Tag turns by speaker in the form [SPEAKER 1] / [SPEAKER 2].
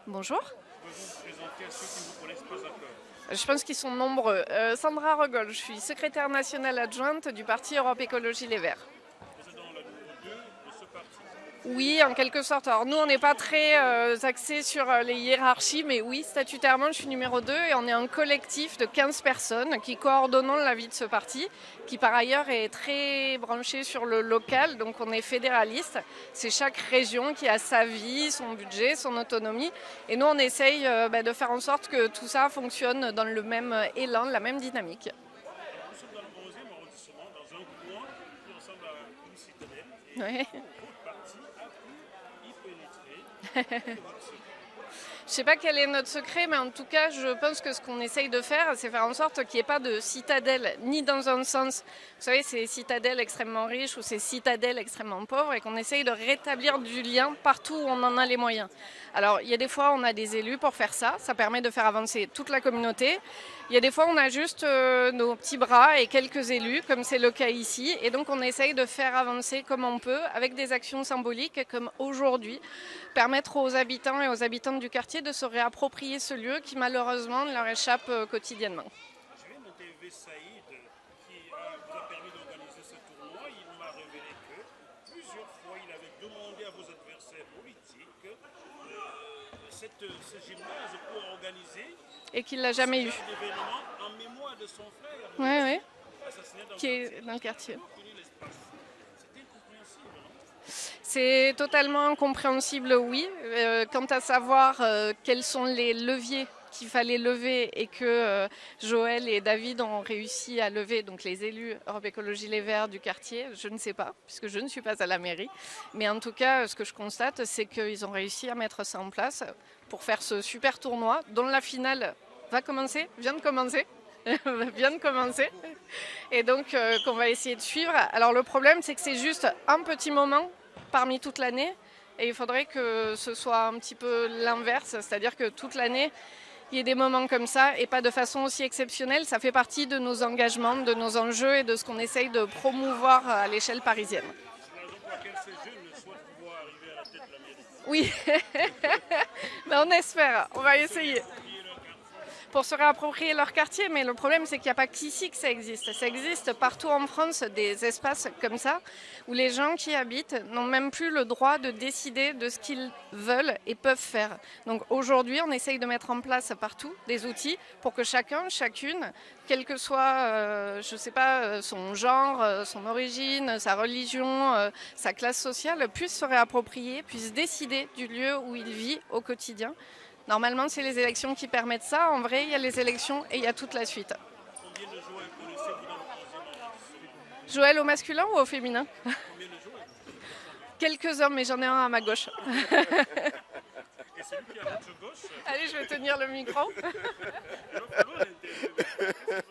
[SPEAKER 1] Bonjour.
[SPEAKER 2] Pouvez-vous vous présenter à ceux qui ne vous connaissent pas encore?
[SPEAKER 1] Je pense qu'ils sont nombreux. Sandra Regol, je suis secrétaire nationale adjointe du parti Europe Écologie Les Verts.
[SPEAKER 2] Vous êtes dans le numéro 2 de ce parti.
[SPEAKER 1] Oui, en quelque sorte. Alors nous, on n'est pas très axés sur les hiérarchies, mais oui, statutairement, je suis numéro 2 et on est un collectif de 15 personnes qui coordonnons la vie de ce parti, qui par ailleurs est très branché sur le local, donc on est fédéraliste. C'est chaque région qui a sa vie, son budget, son autonomie, et nous, on essaye de faire en sorte que tout ça fonctionne dans le même élan, la même dynamique.
[SPEAKER 2] Alors, nous sommes dans le 11e arrondissement, dans un coin qui ressemble à une citadelle. Et
[SPEAKER 1] Ouais.
[SPEAKER 2] votre parti a pu y pénétrer. Quel est votre secret?
[SPEAKER 1] Je ne sais pas quel est notre secret, mais en tout cas, je pense que ce qu'on essaye de faire, c'est faire en sorte qu'il n'y ait pas de citadelle, ni dans un sens, vous savez, ces citadelles extrêmement riches ou ces citadelles extrêmement pauvres, et qu'on essaye de rétablir du lien partout où on en a les moyens. Alors, il y a des fois, on a des élus pour faire ça, ça permet de faire avancer toute la communauté. Il y a des fois, on a juste nos petits bras et quelques élus, comme c'est le cas ici, et donc on essaye de faire avancer comme on peut, avec des actions symboliques, comme aujourd'hui, permettre aux habitants et aux habitantes du quartier de se réapproprier ce lieu qui malheureusement leur échappe quotidiennement.
[SPEAKER 2] Je viens d'interviewer Saïd qui vous a permis d'organiser ce tournoi. Il m'a révélé que plusieurs fois il avait demandé à vos adversaires politiques ce gymnase pour organiser
[SPEAKER 1] Et qu'il ne l'a jamais eu.
[SPEAKER 2] un événement en mémoire de son frère
[SPEAKER 1] Oui, oui,
[SPEAKER 2] assassiné dans
[SPEAKER 1] qui
[SPEAKER 2] le
[SPEAKER 1] est
[SPEAKER 2] quartier.
[SPEAKER 1] dans le quartier.
[SPEAKER 2] Connu l'espace. C'est incompréhensible, non?
[SPEAKER 1] C'est totalement incompréhensible, oui. Quant à savoir quels sont les leviers qu'il fallait lever et que Joël et David ont réussi à lever, donc les élus Europe Écologie Les Verts du quartier, je ne sais pas, puisque je ne suis pas à la mairie. Mais en tout cas, ce que je constate, c'est qu'ils ont réussi à mettre ça en place pour faire ce super tournoi, dont la finale va commencer, vient de commencer. vient de commencer et donc qu'on va essayer de suivre. Alors le problème, c'est que c'est juste un petit moment parmi toute l'année et il faudrait que ce soit un petit peu l'inverse, c'est-à-dire que toute l'année il y ait des moments comme ça et pas de façon aussi exceptionnelle. Ça fait partie de nos engagements, de nos enjeux et de ce qu'on essaye de promouvoir à l'échelle parisienne.
[SPEAKER 2] C'est la raison pour laquelle ces jeunes souhaitent pouvoir arriver à la tête de la mairie.
[SPEAKER 1] Oui, mais on espère, on va essayer. Pour se réapproprier leur quartier, mais le problème c'est qu'il n'y a pas qu'ici que ça existe. Ça existe partout en France des espaces comme ça où les gens qui habitent n'ont même plus le droit de décider de ce qu'ils veulent et peuvent faire. Donc aujourd'hui, on essaye de mettre en place partout des outils pour que chacun, chacune, quel que soit, je sais pas, son genre, son origine, sa religion, sa classe sociale, puisse se réapproprier, puisse décider du lieu où il vit au quotidien. Normalement, c'est les élections qui permettent ça. En vrai, il y a les élections et il y a toute la suite.
[SPEAKER 2] Combien de joueurs connaissez-vous dans le 11e arrondissement?
[SPEAKER 1] Joël au masculin ou au féminin?
[SPEAKER 2] Combien de joueurs?
[SPEAKER 1] Quelques hommes, mais j'en ai un à ma gauche.
[SPEAKER 2] Et celui qui est à votre gauche?
[SPEAKER 1] Allez, je vais tenir le micro.
[SPEAKER 2] Il va falloir l'interviewer.